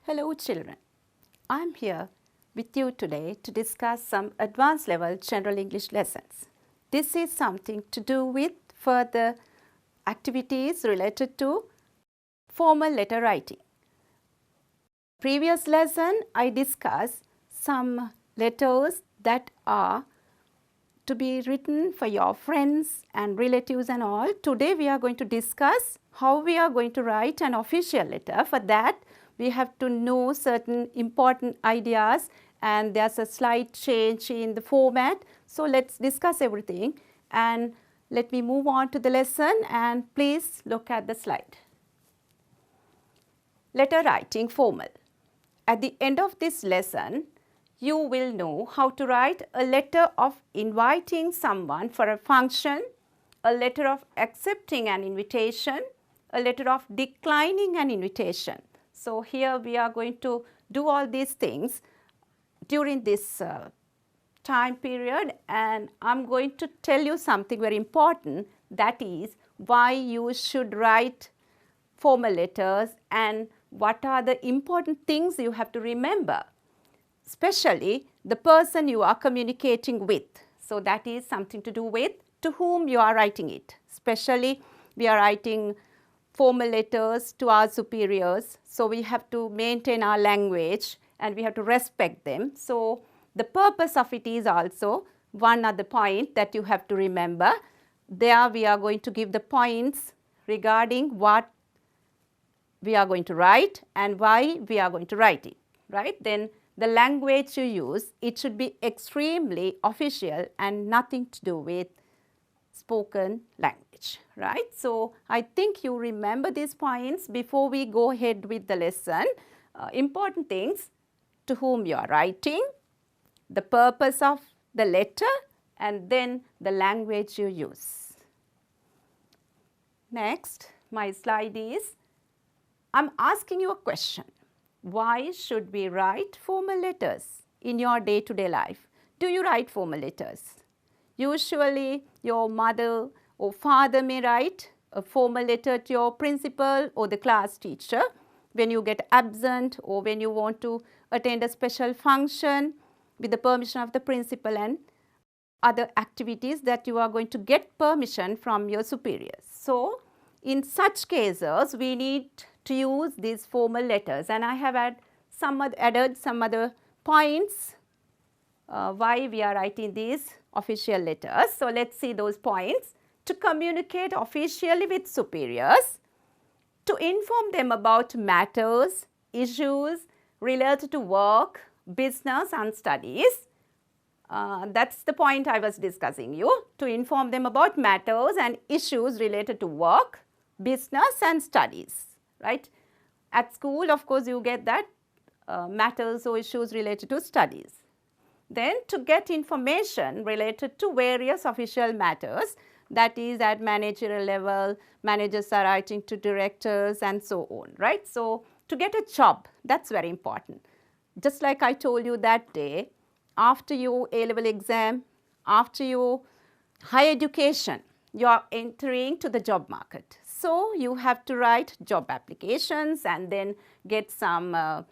Hello children, I am here with you today to discuss some advanced level general English lessons. This is something to do with further activities related to formal letter writing. Previous lesson I discussed some letters that are to be written for your friends and relatives and all. Today we are going to discuss how we are going to write an official letter. For that we have to know certain important ideas and there's a slight change in the format. So let's discuss everything and let me move on to the lesson and please look at the slide. Letter writing formal. At the end of this lesson, you will know how to write a letter of inviting someone for a function, a letter of accepting an invitation, a letter of declining an invitation. So here we are going to do all these things during this time period, and I'm going to tell you something very important, that is why you should write formal letters and what are the important things you have to remember, especially the person you are communicating with. So that is something to do with to whom you are writing it. Especially we are writing formal letters to our superiors, so we have to maintain our language and we have to respect them. So the purpose of it is also one other point that you have to remember. There we are going to give the points regarding what we are going to write and why we are going to write it, right? Then the language you use, it should be extremely official and nothing to do with spoken language, right? So I think you remember these points before we go ahead with the lesson. Important things: to whom you are writing, the purpose of the letter, and then the language you use. Next, my slide is, I'm asking you a question. Why should we write formal letters in your day-to-day life? Do you write formal letters? Usually your mother or father may write a formal letter to your principal or the class teacher when you get absent or when you want to attend a special function with the permission of the principal and other activities that you are going to get permission from your superiors. So in such cases we need to use these formal letters, and I have added some other points why we are writing these official letters. So let's see those points. To communicate officially with superiors, to inform them about matters, issues related to work, business and studies. That's the point I was discussing you. To inform them about matters and issues related to work, business and studies, right? At school, of course, you get that matters or issues related to studies. Then to get information related to various official matters, that is at managerial level, managers are writing to directors and so on, right? So to get a job, that's very important. Just like I told you that day, after your A-level exam, after your higher education, you are entering to the job market. So you have to write job applications and then get some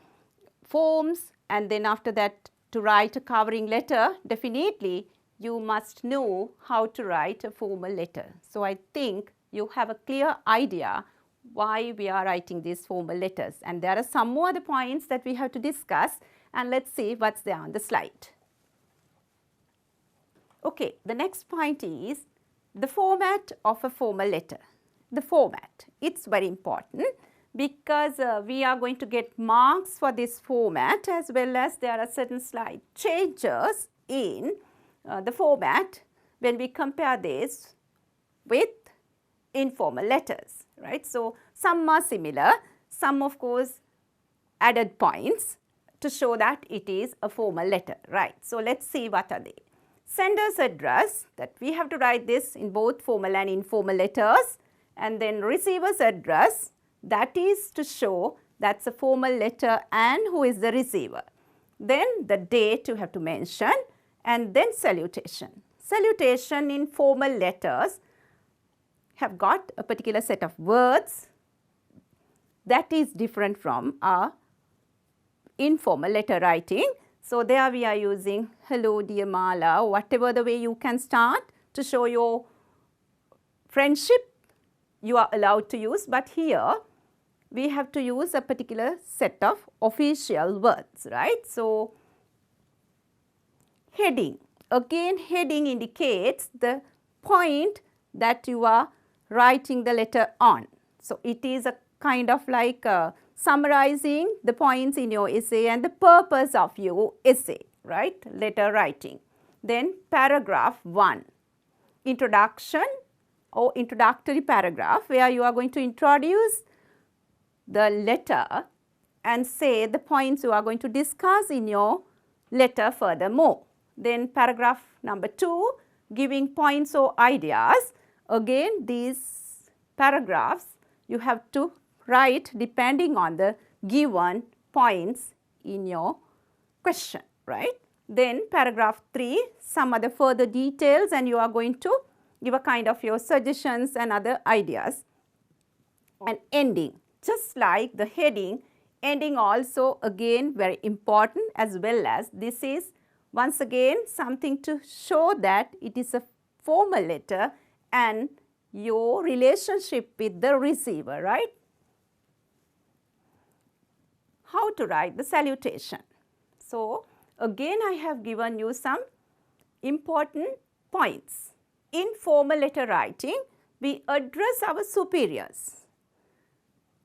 forms, and then after that to write a covering letter. Definitely you must know how to write a formal letter. So I think you have a clear idea why we are writing these formal letters, and there are some more other points that we have to discuss, and let's see what's there on the slide. Okay, the next point is the format of a formal letter. The format, it's very important because we are going to get marks for this format, as well as there are certain slight changes in the format when we compare this with informal letters, right? So some are similar, some of course added points to show that it is a formal letter, right? So let's see what are they. Sender's address, that we have to write this in both formal and informal letters, and then receiver's address, that is to show that's a formal letter and who is the receiver. Then the date you have to mention, and then salutation. Salutation in formal letters have got a particular set of words that is different from our informal letter writing. So there we are using hello dear Mala, whatever the way you can start to show your friendship, you are allowed to use, but here we have to use a particular set of official words, right? So heading, again heading indicates the point that you are writing the letter on. So it is a kind of like summarizing the points in your essay and the purpose of your essay, right? Letter writing. Then paragraph 1, introduction or introductory paragraph, where you are going to introduce the letter and say the points you are going to discuss in your letter furthermore. Then paragraph number 2, giving points or ideas. Again, these paragraphs you have to write depending on the given points in your question, right? Then paragraph 3, some other further details, and you are going to give a kind of your suggestions and other ideas. And ending, just like the heading, ending also again very important, as well as this is once again something to show that it is a formal letter and your relationship with the receiver, right? How to write the salutation. So again I have given you some important points. In formal letter writing, we address our superiors.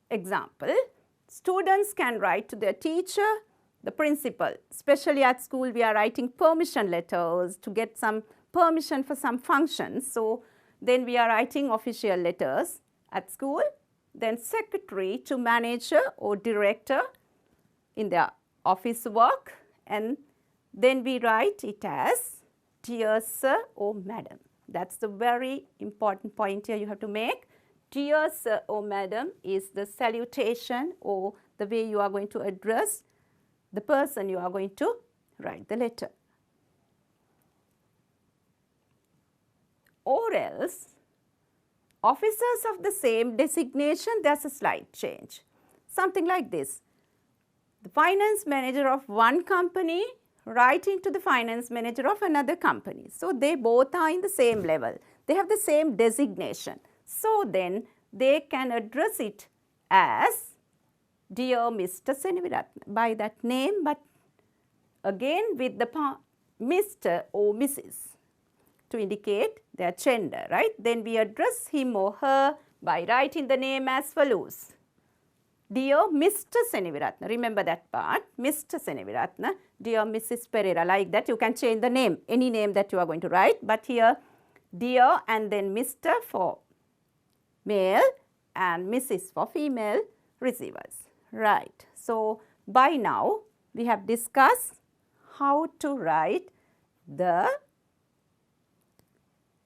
Example, students can write to their teacher, the principal. Especially at school, we are writing permission letters to get some permission for some functions. So then we are writing official letters at school. Then secretary to manager or director in their office work. And then we write it as dear sir or madam. That's the very important point here you have to make. Dear sir or madam is the salutation or the way you are going to address the person you are going to write the letter. Or else, officers of the same designation, there's a slight change. Something like this. The finance manager of one company writing to the finance manager of another company. So they both are in the same level. They have the same designation. So then they can address it as dear Mr. Seneviratna by that name, but again with the Mr. or Mrs. to indicate their gender, right? Then we address him or her by writing the name as follows. Dear Mr. Seneviratna, remember that part, Mr. Seneviratna, dear Mrs. Pereira, like that. You can change the name, any name that you are going to write, but here dear and then Mr. for male and Mrs. for female receivers, right? So by now we have discussed how to write the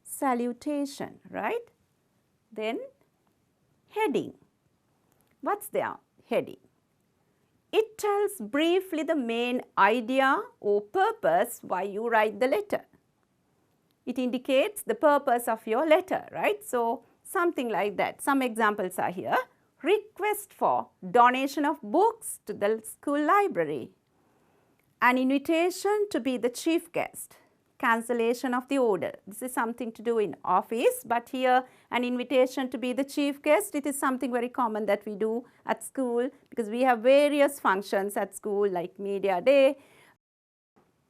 salutation, right? Then heading. What's their heading? It tells briefly the main idea or purpose why you write the letter. It indicates the purpose of your letter, right? So something like that. Some examples are here. Request for donation of books to the school library. An invitation to be the chief guest. Cancellation of the order. This is something to do in office, but here an invitation to be the chief guest, it is something very common that we do at school because we have various functions at school like media day,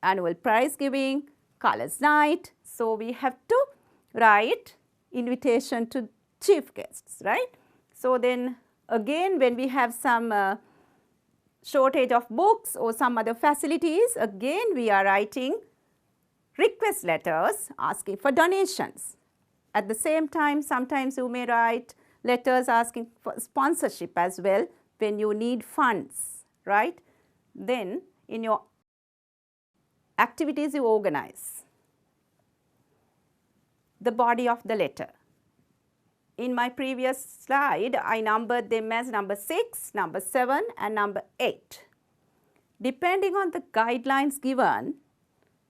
annual prize giving, colors night. So we have to write invitation to chief guests, right? So then again when we have some shortage of books or some other facilities, again we are writing request letters asking for donations. At the same time, sometimes you may write letters asking for sponsorship as well when you need funds, right? Then in your activities you organize the body of the letter. In my previous slide, I numbered them as number 6, number 7 and number 8. Depending on the guidelines given,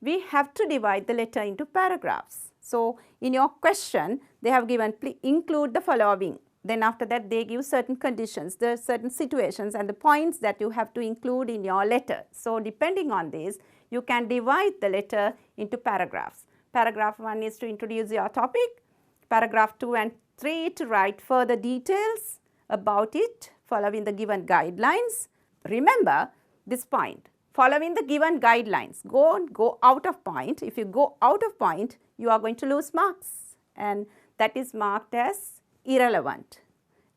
we have to divide the letter into paragraphs. So in your question, they have given include the following then after that they give certain conditions, there are certain situations and the points that you have to include in your letter. So, depending on this, you can divide the letter into paragraphs. Paragraph 1 is to introduce your topic, paragraph 2 and 3 to write further details about it following the given guidelines. Remember this point, following the given guidelines, go out of point. If you go out of point, you are going to lose marks, and that is marked as irrelevant,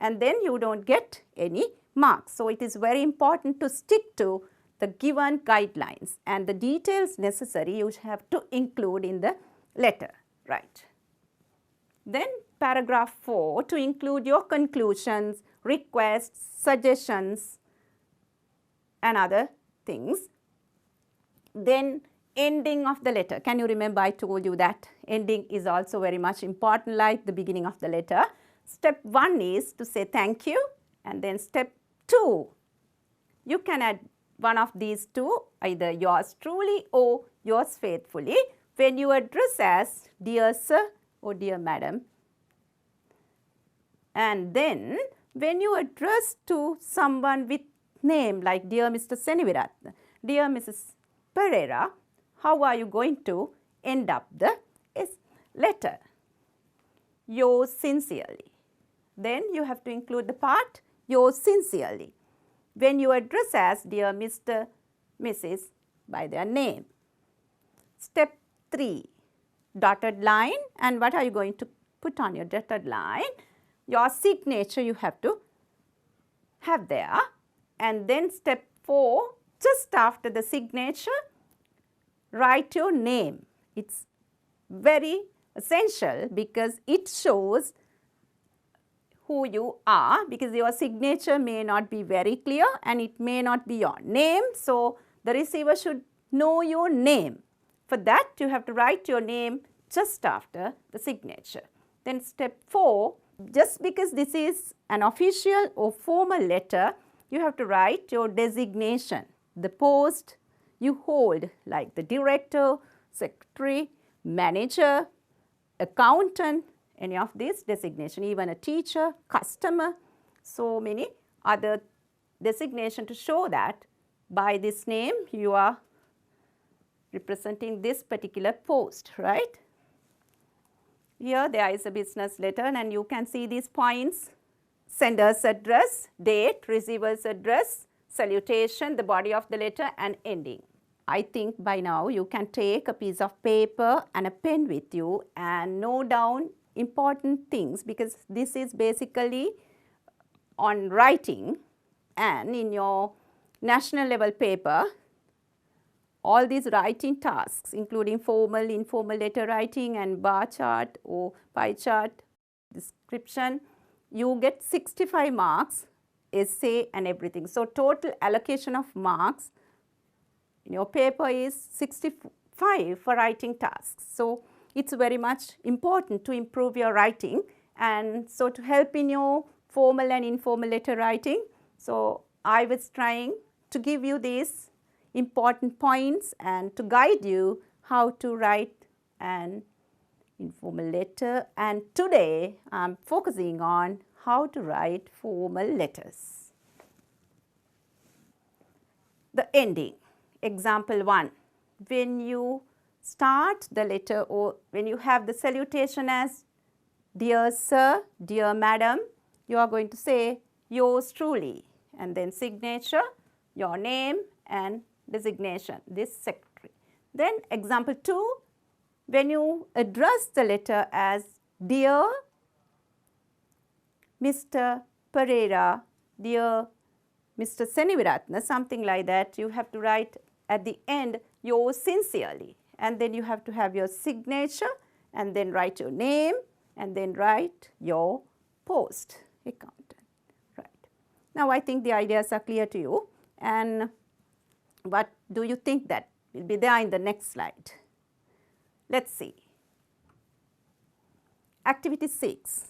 and then you don't get any marks. So, it is very important to stick to the given guidelines, and the details necessary you have to include in the letter, right. Then paragraph 4 to include your conclusions, requests, suggestions and other things. Then ending of the letter. Can you remember I told you that ending is also very much important like the beginning of the letter. Step 1 is to say thank you, and then step 2, you can add one of these two, either yours truly or yours faithfully, when you address as dear sir or dear madam. And then when you address to someone with name like dear Mr. Seniviratna, dear Mrs. Pereira, how are you going to end up the letter? Yours sincerely. Then you have to include the part yours sincerely when you address as dear Mr. Mrs. by their name. Step 3, dotted line, and what are you going to put on your dotted line? Your signature you have to have there, and then step 4, just after the signature, write your name. It's very essential because it shows who you are, because your signature may not be very clear and it may not be your name. So, the receiver should know your name. For that, you have to write your name just after the signature. Then step 4, just because this is an official or formal letter, you have to write your designation, the post you hold, like the director, secretary, manager, accountant, any of these designation, even a teacher, customer, so many other designation to show that by this name you are representing this particular post, right. Here there is a business letter and you can see these points: sender's address, date, receiver's address, salutation, the body of the letter and ending. I think by now you can take a piece of paper and a pen with you and note down important things, because this is basically on writing, and in your national level paper all these writing tasks including formal, informal letter writing and bar chart or pie chart description, you get 65 marks, essay and everything. So, total allocation of marks in your paper is 65 for writing tasks. So, it is very much important to improve your writing, and so to help in your formal and informal letter writing. So, I was trying to give you these important points and to guide you how to write an informal letter, and today I am focusing on how to write formal letters. The ending. Example 1, when you start the letter or when you have the salutation as dear sir, dear madam, you are going to say yours truly, and then signature, your name and designation, this secretary. Then example 2, when you address the letter as dear Mr. Pereira, dear Mr. Seniviratna, something like that, you have to write at the end yours sincerely, and then you have to have your signature and then write your name and then write your post, accountant, right. Now, I think the ideas are clear to you, and what do you think that will be there in the next slide? Let us see. Activity 6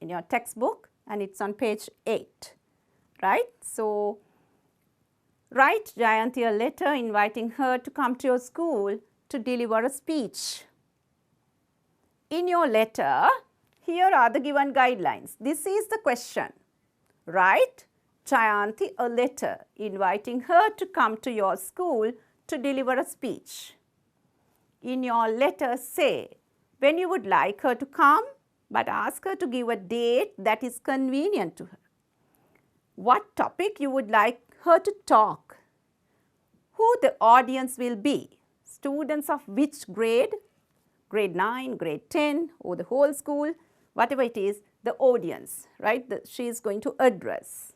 in your textbook, and it is on page 8, right. So, write Jayanti a letter inviting her to come to your school to deliver a speech. In your letter, here are the given guidelines. This is the question. Write Chayanti a letter inviting her to come to your school to deliver a speech. In your letter, say when you would like her to come, but ask her to give a date that is convenient to her. What topic you would like her to talk. Who the audience will be. Students of which grade, grade 9, grade 10 or the whole school, whatever it is, the audience, right, she is going to address.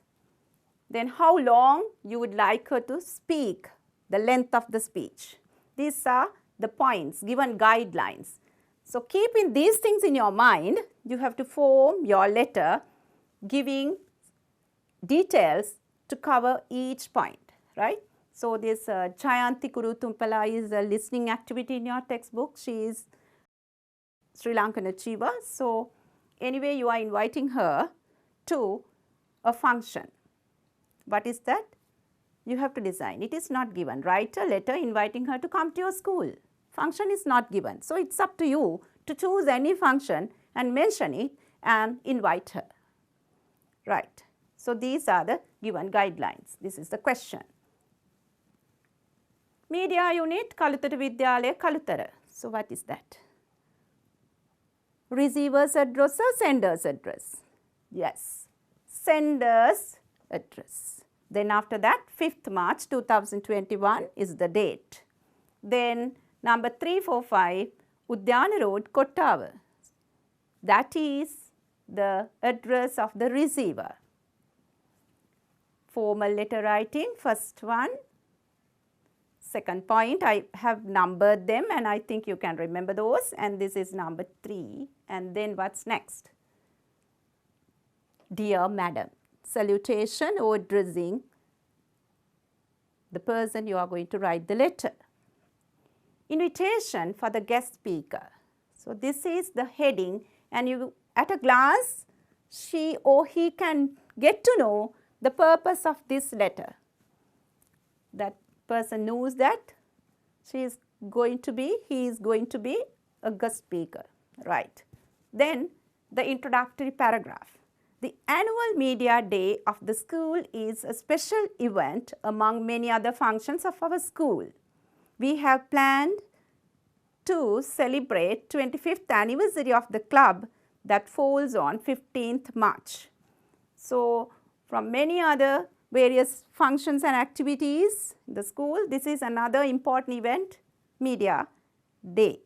Then how long you would like her to speak, the length of the speech. These are the points, given guidelines. So keeping these things in your mind, you have to form your letter giving details to cover each point, right. So this Chayanti Kurutumpala is a listening activity in your textbook. She is Sri Lankan achiever. So anyway, you are inviting her to a function. What is that? You have to design. It is not given. Write a letter inviting her to come to your school. Function is not given. So it's up to you to choose any function and mention it and invite her. Right. So these are the given guidelines. This is the question. Media unit, Kalutara Vidyalaya, Kalutara. So what is that? Receiver's address or sender's address? Yes, sender's address. Then after that, 5th March 2021 is the date. Then number 345, Udyana Road, Kottawa. That is the address of the receiver. Formal letter writing, first one. Second point, I have numbered them and I think you can remember those, and this is number 3. And then what's next? Dear Madam, salutation or addressing the person you are going to write the letter. Invitation for the guest speaker. So this is the heading, and you at a glance she or he can get to know the purpose of this letter. That person knows that he is going to be a guest speaker, right. Then the introductory paragraph. The annual media day of the school is a special event among many other functions of our school. We have planned to celebrate 25th anniversary of the club that falls on 15th March. So from many other various functions and activities in the school, this is another important event, media day.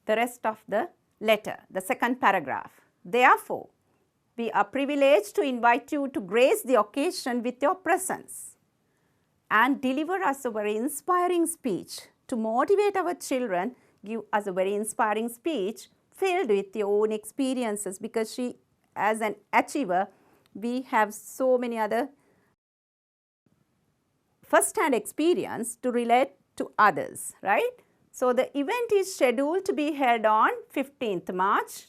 The rest of the letter, the second paragraph. Therefore, we are privileged to invite you to grace the occasion with your presence and deliver us a very inspiring speech to motivate our children. Give us a very inspiring speech filled with your own experiences, because she, as an achiever, we have so many other first-hand experience to relate to others, right? So the event is scheduled to be held on 15th March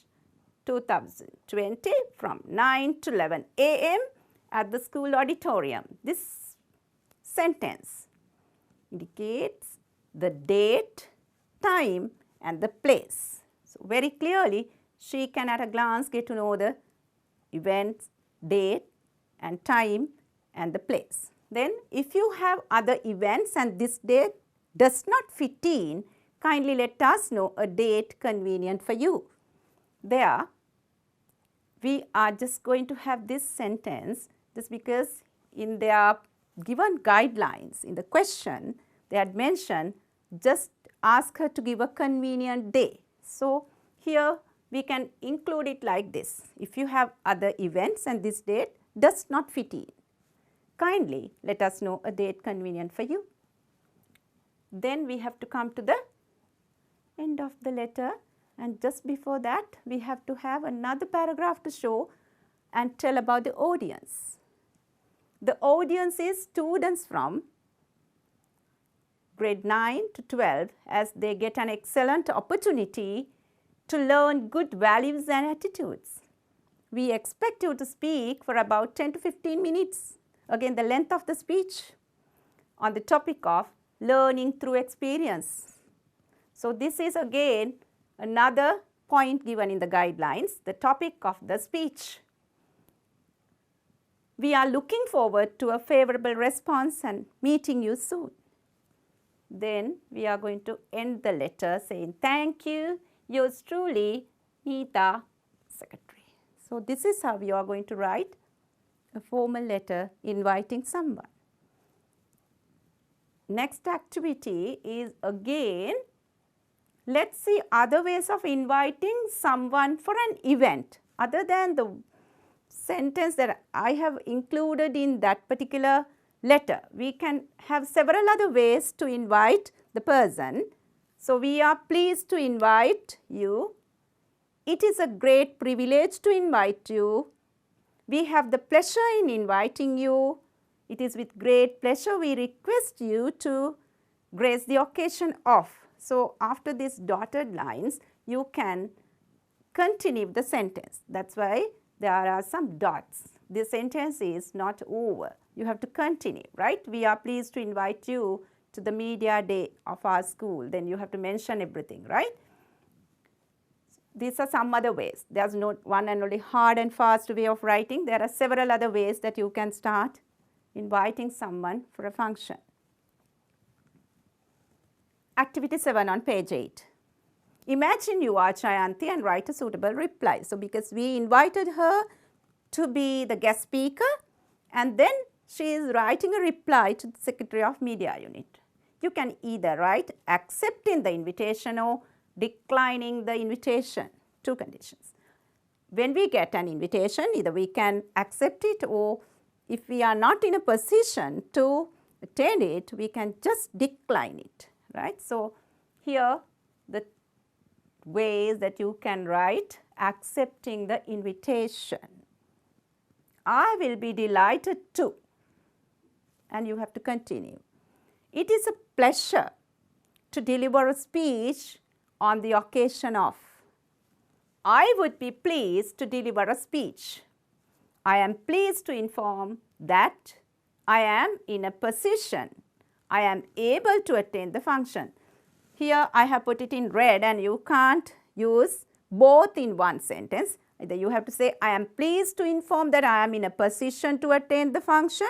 2020 from 9 to 11 a.m. at the school auditorium. This sentence indicates the date, time and the place. So very clearly she can at a glance get to know the event, date and time and the place. Then if you have other events and this date does not fit in, kindly let us know a date convenient for you. There we are just going to have this sentence just because in their given guidelines in the question they had mentioned just ask her to give a convenient day. So here we can include it like this. If you have other events and this date does not fit in, kindly let us know a date convenient for you. Then we have to come to the end of the letter, and just before that we have to have another paragraph to show and tell about the audience. The audience is students from grade 9 to 12, as they get an excellent opportunity to learn good values and attitudes. We expect you to speak for about 10 to 15 minutes, again the length of the speech, on the topic of learning through experience. So, this is again another point given in the guidelines, the topic of the speech. We are looking forward to a favorable response and meeting you soon. Then we are going to end the letter saying, thank you, yours truly, Nita, Secretary. So, this is how you are going to write a formal letter inviting someone. Next activity is again, let's see other ways of inviting someone for an event other than the sentence that I have included in that particular letter. We can have several other ways to invite the person. So, we are pleased to invite you. It is a great privilege to invite you. We have the pleasure in inviting you. It is with great pleasure we request you to grace the occasion of. So, after these dotted lines, you can continue the sentence. That is why there are some dots. The sentence is not over. You have to continue, right? We are pleased to invite you to the media day of our school. Then you have to mention everything, right? These are some other ways. There is no one and only hard and fast way of writing. There are several other ways that you can start inviting someone for a function. Activity 7 on page 8. Imagine you are Jayanti and write a suitable reply. So, because we invited her to be the guest speaker and then she is writing a reply to the Secretary of Media Unit. You can either write accepting the invitation or declining the invitation, two conditions. When we get an invitation, either we can accept it, or if we are not in a position to attend it, we can just decline it, right? So, here the ways that you can write accepting the invitation. I will be delighted to, and you have to continue. It is a pleasure to deliver a speech on the occasion of. I would be pleased to deliver a speech. I am pleased to inform that I am in a position, I am able to attend the function. Here I have put it in red and you can't use both in one sentence. Either you have to say, I am pleased to inform that I am in a position to attend the function.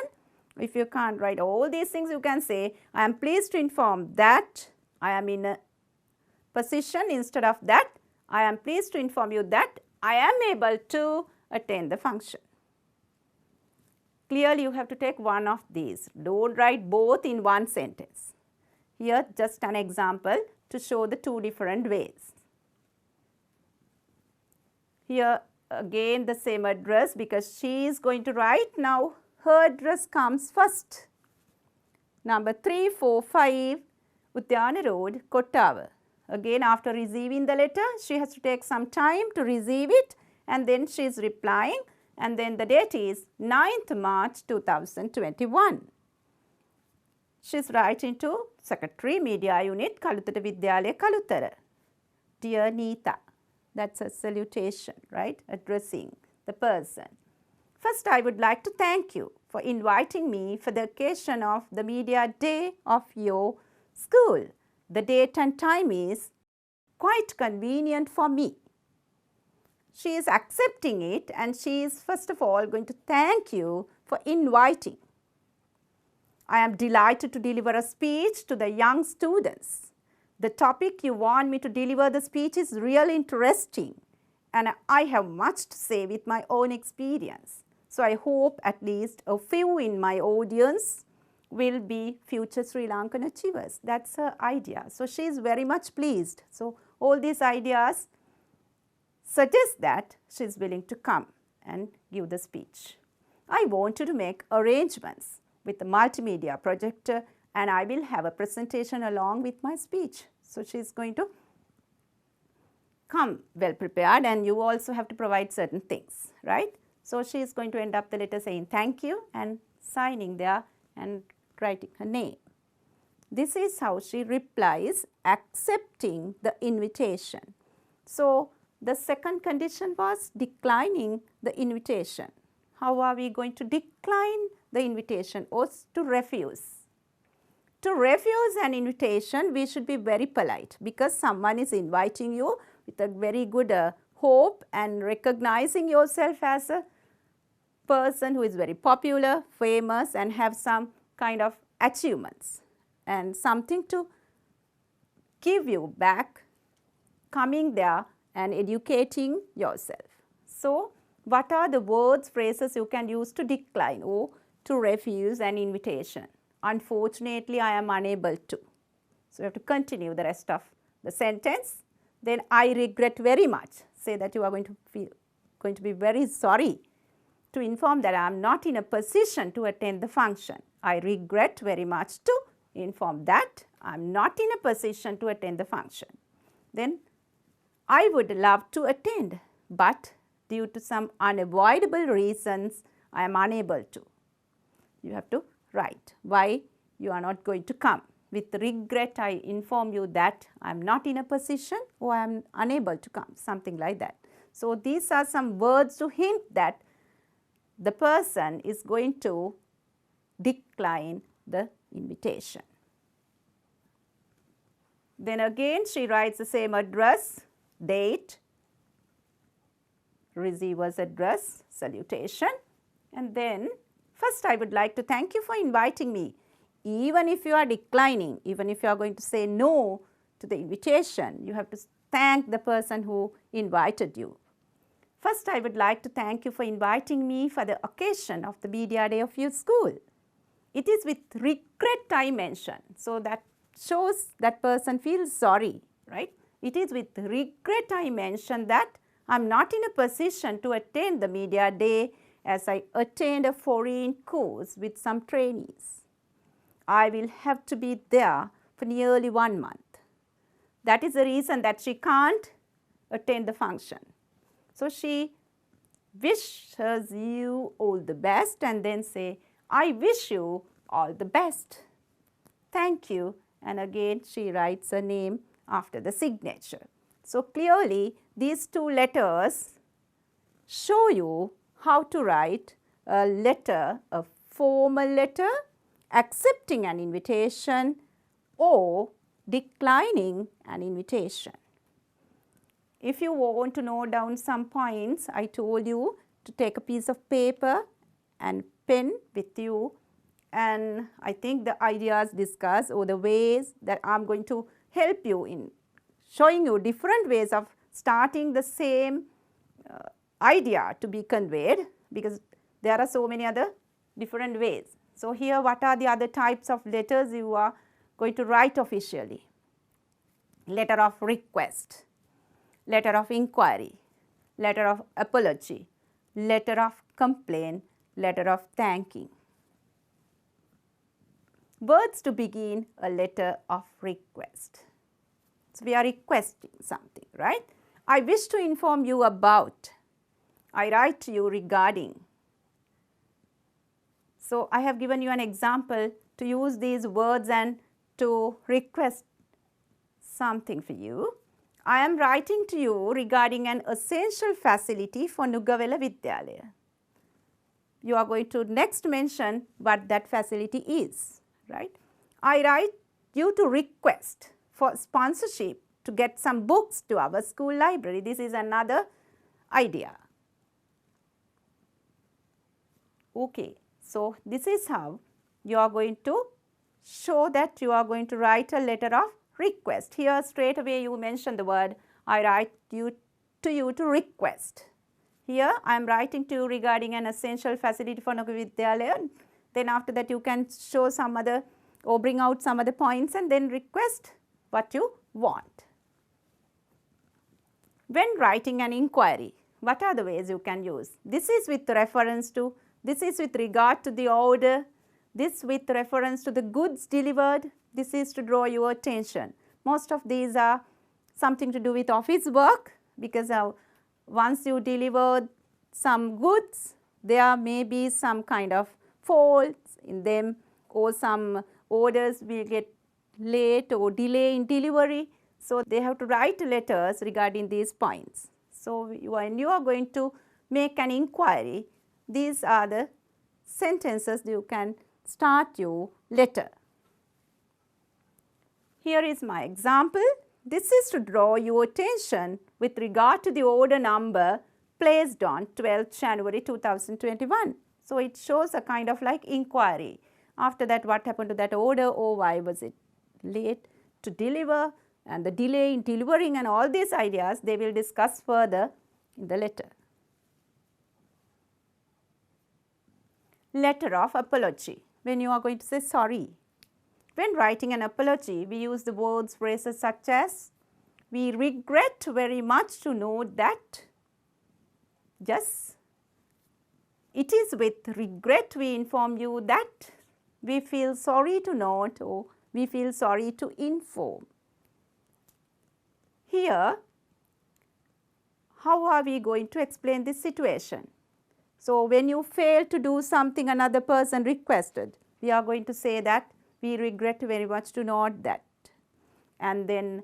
If you can't write all these things, you can say, I am pleased to inform that I am in a position. Instead of that, I am pleased to inform you that I am able to attend the function. Clearly, you have to take one of these. Don't write both in one sentence. Here, just an example to show the two different ways. Here, again the same address, because she is going to write now. Her address comes first. Number 345 Udyana Road, Kottawa. Again, after receiving the letter, she has to take some time to receive it, and then she is replying, and then the date is 9th March 2021. She is writing to Secretary, Media Unit, Kalutara Vidyalaya, Kalutara. Dear Nita, that's a salutation, right? Addressing the person. First, I would like to thank you for inviting me for the occasion of the media day of your school. The date and time is quite convenient for me. She is accepting it, and she is first of all going to thank you for inviting. I am delighted to deliver a speech to the young students. The topic you want me to deliver the speech is really interesting, and I have much to say with my own experience. So, I hope at least a few in my audience will be future Sri Lankan achievers. That's her idea. So, she is very much pleased. So, all these ideas suggest that she is willing to come and give the speech. I want you to make arrangements with the multimedia projector, and I will have a presentation along with my speech. So, she is going to come well prepared, and you also have to provide certain things, right? So, she is going to end up the letter saying thank you and signing there and writing her name. This is how she replies, accepting the invitation. So, the second condition was declining the invitation. How are we going to decline the invitation or to refuse? To refuse an invitation, we should be very polite because someone is inviting you with a very good hope and recognizing yourself as a person who is very popular, famous and have some kind of achievements and something to give you back, coming there and educating yourself. So, what are the words, phrases you can use to decline or to refuse an invitation? Unfortunately, I am unable to. So, you have to continue the rest of the sentence. Then, I regret very much. Say that you are going to be very sorry to inform that I am not in a position to attend the function. I regret very much to inform that I am not in a position to attend the function. Then, I would love to attend, but due to some unavoidable reasons, I am unable to. You have to write why you are not going to come. With regret, I inform you that I am not in a position or I am unable to come, something like that. So, these are some words to hint that the person is going to decline the invitation. Then again, she writes the same address, date, receiver's address, salutation, and then first I would like to thank you for inviting me. Even if you are declining, even if you are going to say no to the invitation, you have to thank the person who invited you. First, I would like to thank you for inviting me for the occasion of the media day of your school. It is with regret I mention, so that shows that person feels sorry, right? It is with regret I mention that I am not in a position to attend the media day as I attend a foreign course with some trainees. I will have to be there for nearly 1 month. That is the reason that she can't attend the function. So, she wishes you all the best and then say, I wish you all the best. Thank you. And again, she writes her name after the signature. So, clearly, these two letters show you how to write a letter, a formal letter, accepting an invitation or declining an invitation. If you want to note down some points, I told you to take a piece of paper and pen with you, and I think the ideas discussed or the ways that I am going to help you in showing you different ways of starting the same idea to be conveyed, because there are so many other different ways. So, here what are the other types of letters you are going to write officially? Letter of request, letter of inquiry, letter of apology, letter of complaint, letter of thanking. Words to begin a letter of request. So, we are requesting something, right? I wish to inform you about. I write to you regarding. So, I have given you an example to use these words and to request something for you. I am writing to you regarding an essential facility for Nugavela Vidyalaya. You are going to next mention what that facility is, right? I write you to request for sponsorship to get some books to our school library. This is another idea. Okay, so this is how you are going to show that you are going to write a letter of request. Here straight away you mention the word, I write to you to request. Here I am writing to you regarding an essential facility for Nugavela Vidyalaya. Then after that you can show some other or bring out some other points and then request what you want. When writing an inquiry, what are the ways you can use? This is with reference to, this is with regard to the order, this with reference to the goods delivered, this is to draw your attention. Most of these are something to do with office work, because once you deliver some goods, there may be some kind of faults in them, or some orders will get late or delay in delivery. So, they have to write letters regarding these points. So, when you are going to make an inquiry, these are the sentences you can start your letter. Here is my example. This is to draw your attention with regard to the order number placed on 12th January 2021. So, it shows a kind of like inquiry. After that, what happened to that order, or why was it late to deliver, and the delay in delivering, and all these ideas they will discuss further in the letter. Letter of apology. When you are going to say sorry. When writing an apology, we use the words, phrases such as, we regret very much to note that, yes, it is with regret we inform you that, we feel sorry to note, or we feel sorry to inform. Here, how are we going to explain this situation? So, when you fail to do something another person requested, we are going to say that, we regret very much to note that. And then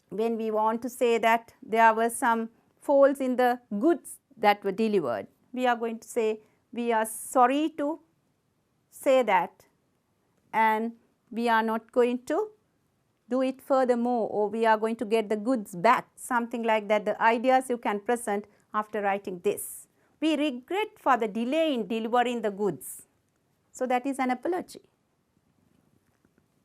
when we want to say that there were some faults in the goods that were delivered, we are going to say, we are sorry to say that, and we are not going to do it furthermore, or we are going to get the goods back, something like that. The ideas you can present after writing this. We regret for the delay in delivering the goods. So, that is an apology.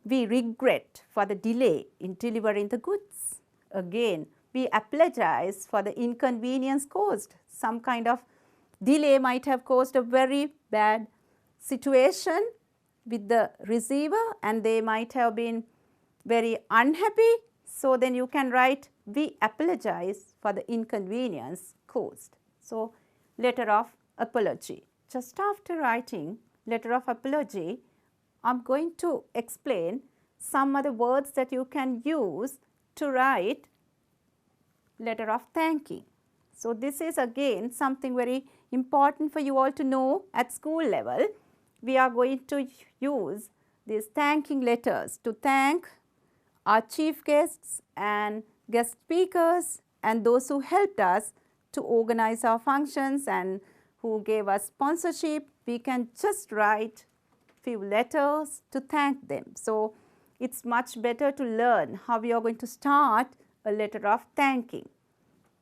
We regret for the delay in delivering the goods. Again, we apologize for the inconvenience caused. Some kind of delay might have caused a very bad situation with the receiver, and they might have been very unhappy. So, then you can write, we apologize for the inconvenience caused. So, letter of apology. Just after writing letter of apology, I am going to explain some other words that you can use to write letter of thanking. So, this is again something very important for you all to know at school level. We are going to use these thanking letters to thank our chief guests and guest speakers and those who helped us to organize our functions and who gave us sponsorship. We can just write few letters to thank them. So, it is much better to learn how we are going to start a letter of thanking.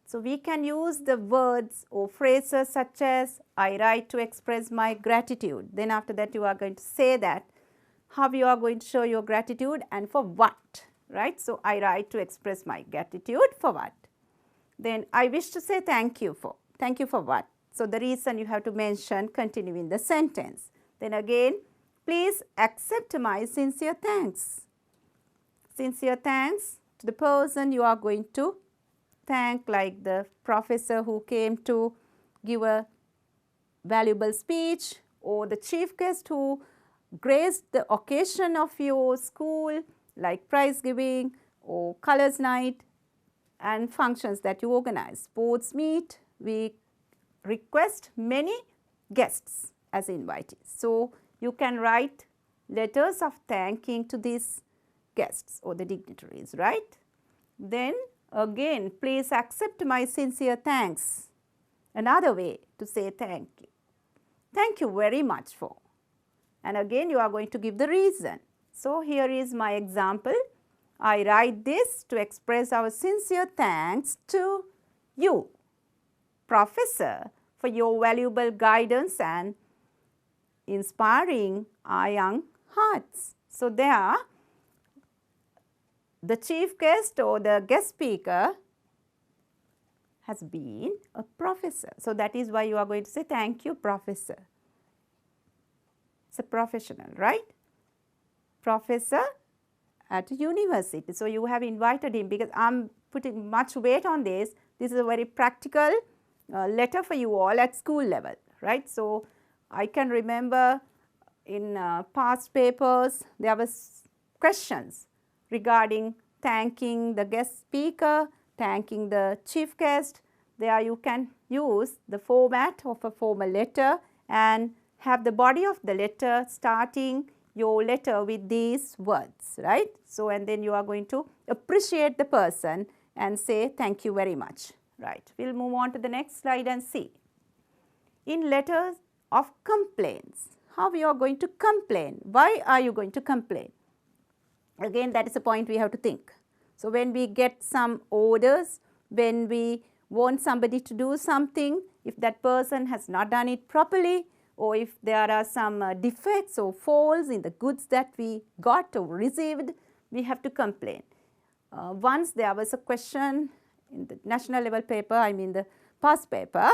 So, we can use the words or phrases such as, I write to express my gratitude. Then after that you are going to say that, how you are going to show your gratitude and for what, right. So, I write to express my gratitude for what. Then I wish to say thank you for what. So, the reason you have to mention continue in the sentence. Then again, please accept my sincere thanks. Sincere thanks to the person you are going to thank, like the professor who came to give a valuable speech, or the chief guest who graced the occasion of your school, like prize giving or colors night and functions that you organize. Sports meet, we request many guests as invitees. So, you can write letters of thanking to these guests or the dignitaries, right. Then again, please accept my sincere thanks. Another way to say thank you. Thank you very much for. And again, you are going to give the reason. So, here is my example. I write this to express our sincere thanks to you, Professor, for your valuable guidance and inspiring our young hearts. So, there the chief guest or the guest speaker has been a professor. So, that is why you are going to say thank you, Professor. It's a professional, right? Professor at a university. So, you have invited him, because I am putting much weight on this. This is a very practical letter for you all at school level, right. So, I can remember in past papers there was questions regarding thanking the guest speaker, thanking the chief guest. There you can use the format of a formal letter and have the body of the letter starting your letter with these words, right. So, and then you are going to appreciate the person and say thank you very much, right. We will move on to the next slide and see. In letters of complaints, how we are going to complain? Why are you going to complain? Again, that is a point we have to think. So, when we get some orders, when we want somebody to do something, if that person has not done it properly, or if there are some defects or faults in the goods that we got or received, we have to complain. Once there was a question in the national level paper, I mean the past paper,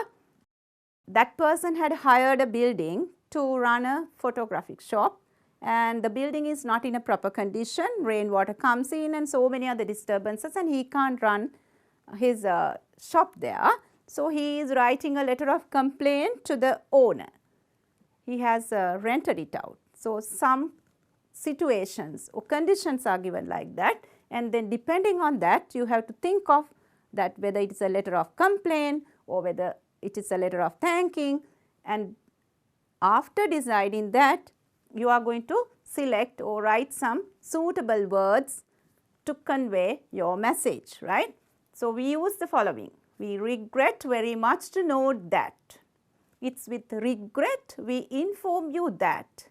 that person had hired a building to run a photographic shop, and the building is not in a proper condition, rainwater comes in and so many other disturbances, and he can't run his shop there. So, he is writing a letter of complaint to the owner. He has rented it out. So, some situations or conditions are given like that, and then depending on that you have to think of that whether it is a letter of complaint or whether it is a letter of thanking, and after deciding that you are going to select or write some suitable words to convey your message, right. So, we use the following: we regret very much to note that. It's with regret we inform you that.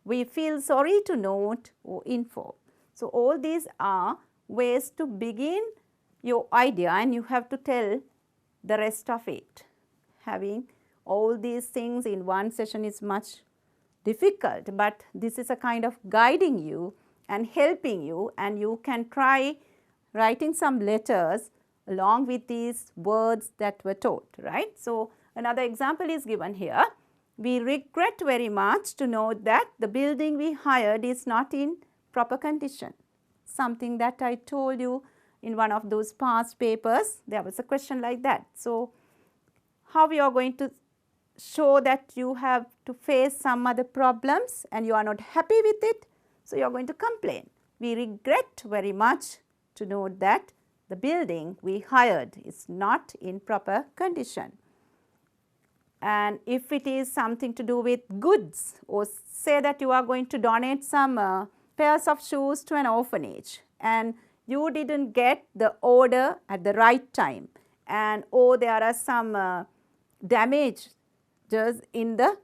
We feel sorry to note or inform. So, all these are ways to begin your idea, and you have to tell the rest of it. Having all these things in one session is much difficult, but this is a kind of guiding you and helping you, and you can try writing some letters along with these words that were taught, right. So, another example is given here. We regret very much to note that the building we hired is not in proper condition. Something that I told you in one of those past papers, there was a question like that. So, how we are going to show that you have to face some other problems and you are not happy with it? So, you are going to complain. We regret very much to note that the building we hired is not in proper condition. And if it is something to do with goods, or say that you are going to donate some pairs of shoes to an orphanage, and you didn't get the order at the right time, and there are some damages in the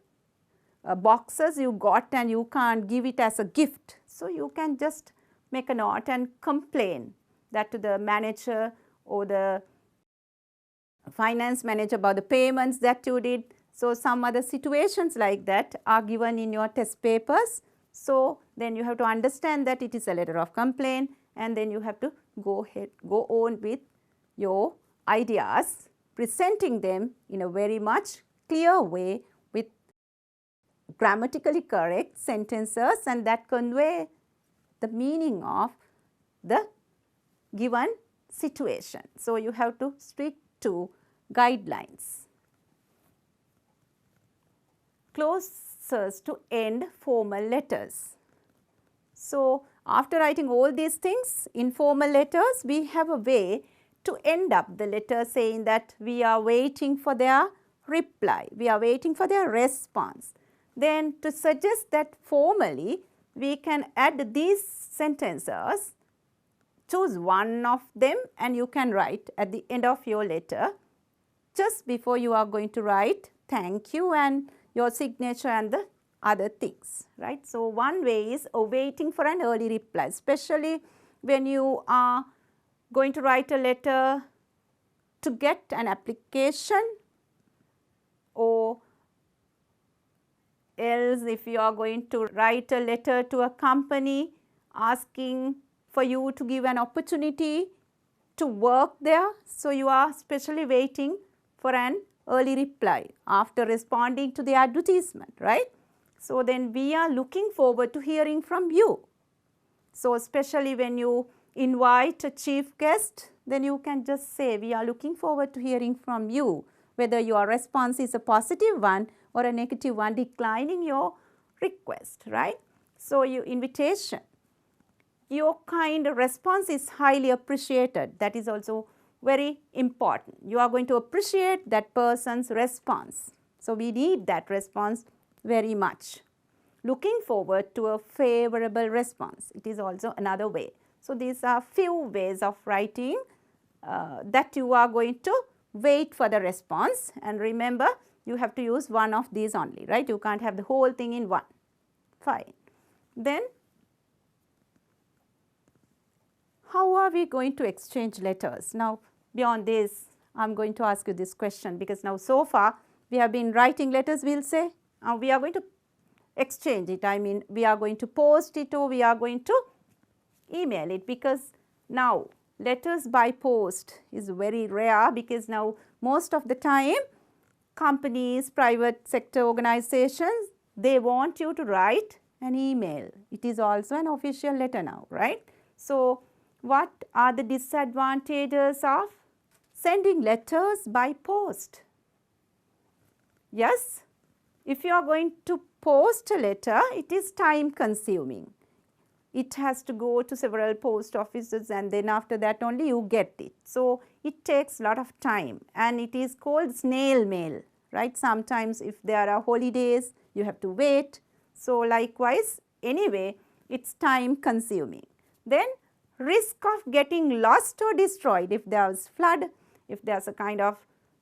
boxes you got and you can't give it as a gift. So, you can just make a note and complain that to the manager or the finance manager about the payments that you did. So, some other situations like that are given in your test papers. So, then you have to understand that it is a letter of complaint, and then you have to go on with your ideas, presenting them in a very much clear way with grammatically correct sentences, and that convey the meaning of the given situation. So, you have to stick to guidelines. Closest to end formal letters. So, after writing all these things in formal letters, we have a way to end up the letter saying that we are waiting for their reply, we are waiting for their response. Then to suggest that formally, we can add these sentences. Choose one of them and you can write at the end of your letter, just before you are going to write thank you and your signature and the other things, right. So, one way is waiting for an early reply, especially when you are going to write a letter to get an application, or else if you are going to write a letter to a company asking for you to give an opportunity to work there. So, you are specially waiting for an early reply after responding to the advertisement, right. So, then we are looking forward to hearing from you. So, especially when you invite a chief guest, then you can just say we are looking forward to hearing from you, whether your response is a positive one or a negative one declining your request, right. So, your invitation, your kind response is highly appreciated. That is also very important. You are going to appreciate that person's response. So, we need that response very much. Looking forward to a favorable response, it is also another way. So, these are few ways of writing that you are going to wait for the response, and remember you have to use one of these only, right. You can't have the whole thing in one. Fine. Then how are we going to exchange letters? Now, beyond this, I am going to ask you this question, because now so far we have been writing letters, we will say. Now, we are going to exchange it. I mean, we are going to post it or we are going to email it, because now letters by post is very rare, because now most of the time companies, private sector organizations, they want you to write an email. It is also an official letter now, right? So, what are the disadvantages of sending letters by post? Yes, if you are going to post a letter, it is time consuming. It has to go to several post offices and then after that only you get it. So, it takes a lot of time and it is called snail mail, right. Sometimes if there are holidays, you have to wait. So, likewise, anyway, it is time consuming. Then risk of getting lost or destroyed. If there is flood, if there is a kind of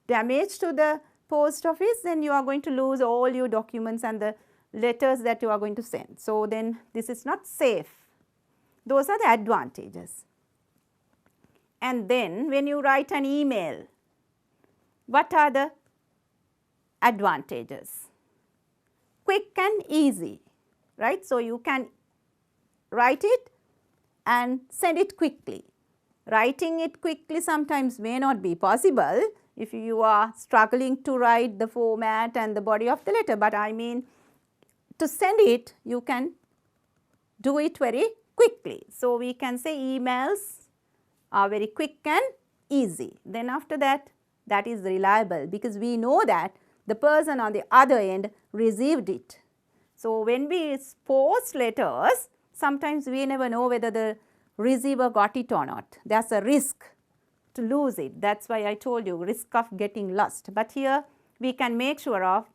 damage to the post office, then you are going to lose all your documents and the letters that you are going to send. So, then this is not safe. Those are the advantages. And then when you write an email, what are the advantages? Quick and easy, right. So, you can write it and send it quickly. Writing it quickly sometimes may not be possible if you are struggling to write the format and the body of the letter, but I mean to send it, you can do it very quickly. So, we can say emails are very quick and easy. Then after that, that is reliable, because we know that the person on the other end received it. So, when we post letters, sometimes we never know whether the receiver got it or not. There is a risk to lose it. That is why I told you, risk of getting lost. But here we can make sure of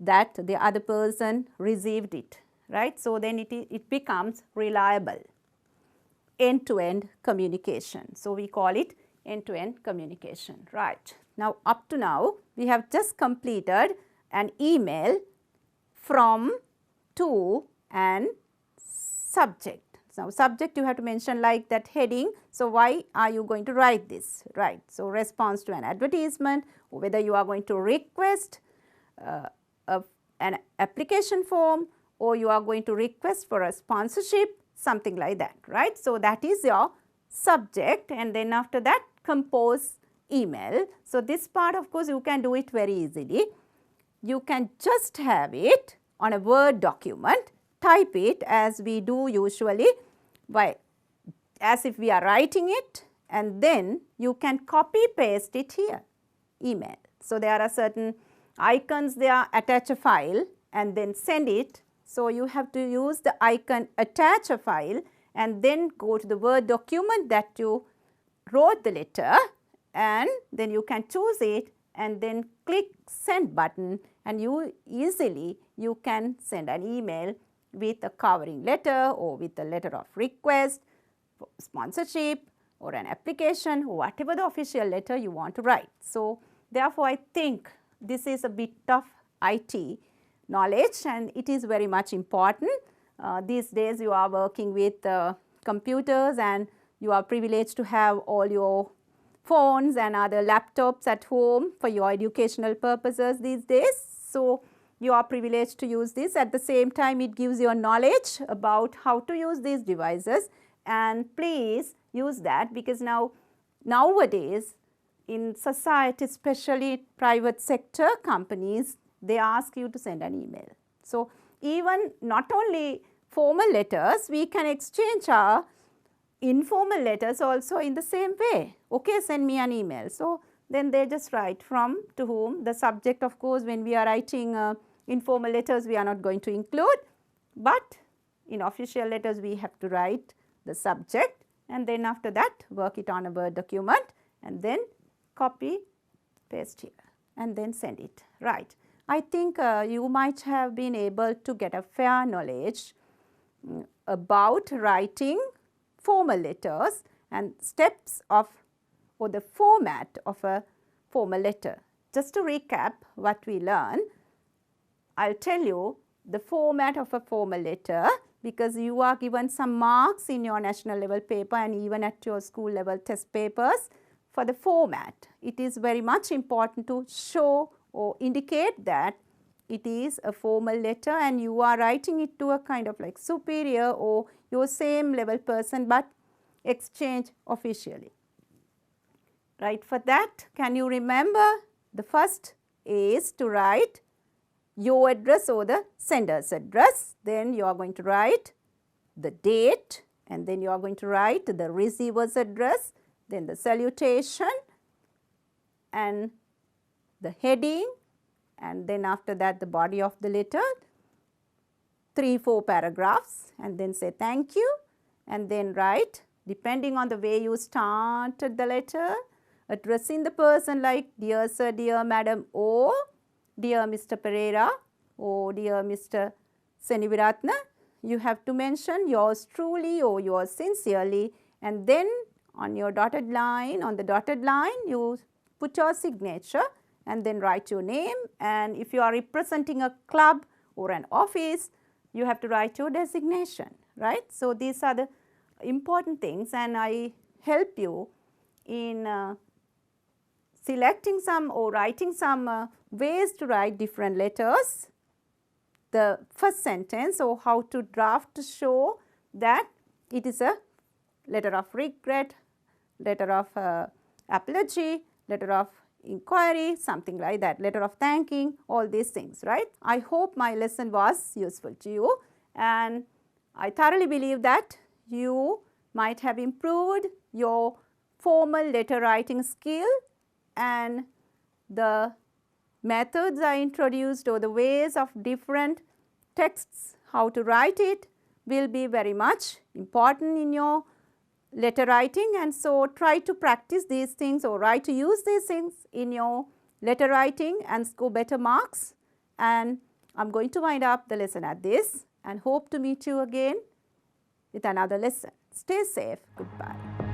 that the other person received it, right. So, then it becomes reliable. End-to-end communication. So, we call it end-to-end communication, right. Now, up to now, we have just completed an email from, to and subject. Now, subject you have to mention like that heading. So, why are you going to write this, right. So, response to an advertisement, or whether you are going to request an application form, or you are going to request for a sponsorship, something like that, right. So, that is your subject, and then after that compose email. So, this part of course you can do it very easily. You can just have it on a Word document, type it as we do usually, as if we are writing it, and then you can copy paste it here, email. So, there are certain icons there, attach a file and then send it. So, you have to use the icon attach a file and then go to the Word document that you wrote the letter, and then you can choose it and then click send button, and you can send an email with a covering letter or with a letter of request, sponsorship or an application, whatever the official letter you want to write. So, therefore, I think this is a bit of IT knowledge and it is very much important. These days you are working with computers and you are privileged to have all your phones and other laptops at home for your educational purposes these days. So, you are privileged to use this. At the same time, it gives you a knowledge about how to use these devices, and please use that, because nowadays in society, especially private sector companies, they ask you to send an email. So, even not only formal letters, we can exchange our informal letters also in the same way. Okay, send me an email. So, then they just write from, to whom. The subject, of course, when we are writing informal letters, we are not going to include, but in official letters we have to write the subject, and then after that work it on a Word document and then copy paste here and then send it, right. I think you might have been able to get a fair knowledge about writing formal letters and steps of, or the format of a formal letter. Just to recap what we learned, I will tell you the format of a formal letter. because you are given some marks in your national level paper and even at your school level test papers for the format. It is very much important to show or indicate that it is a formal letter and you are writing it to a kind of like superior or your same level person, but exchange officially. Right, for that, can you remember the first is to write your address or the sender's address. Then you are going to write the date and then you are going to write the receiver's address, then the salutation and the heading, and then after that the body of the letter, 3-4 paragraphs, and then say thank you, and then write depending on the way you started the letter, addressing the person like dear sir, dear madam, or dear Mr. Pereira, or dear Mr. Seniviratna. You have to mention yours truly or yours sincerely, and then on your dotted line, on the dotted line you put your signature and then write your name, and if you are representing a club or an office, you have to write your designation, right. So, these are the important things, and I help you in selecting some or writing some ways to write different letters. The first sentence or how to draft to show that it is a letter of regret, letter of apology, letter of inquiry, something like that, letter of thanking, all these things, right. I hope my lesson was useful to you, and I thoroughly believe that you might have improved your formal letter writing skill, and the methods I introduced or the ways of different texts, how to write it, will be very much important in your letter writing, and so try to practice these things or try to use these things in your letter writing and score better marks. And I am going to wind up the lesson at this and hope to meet you again with another lesson. Stay safe. Goodbye.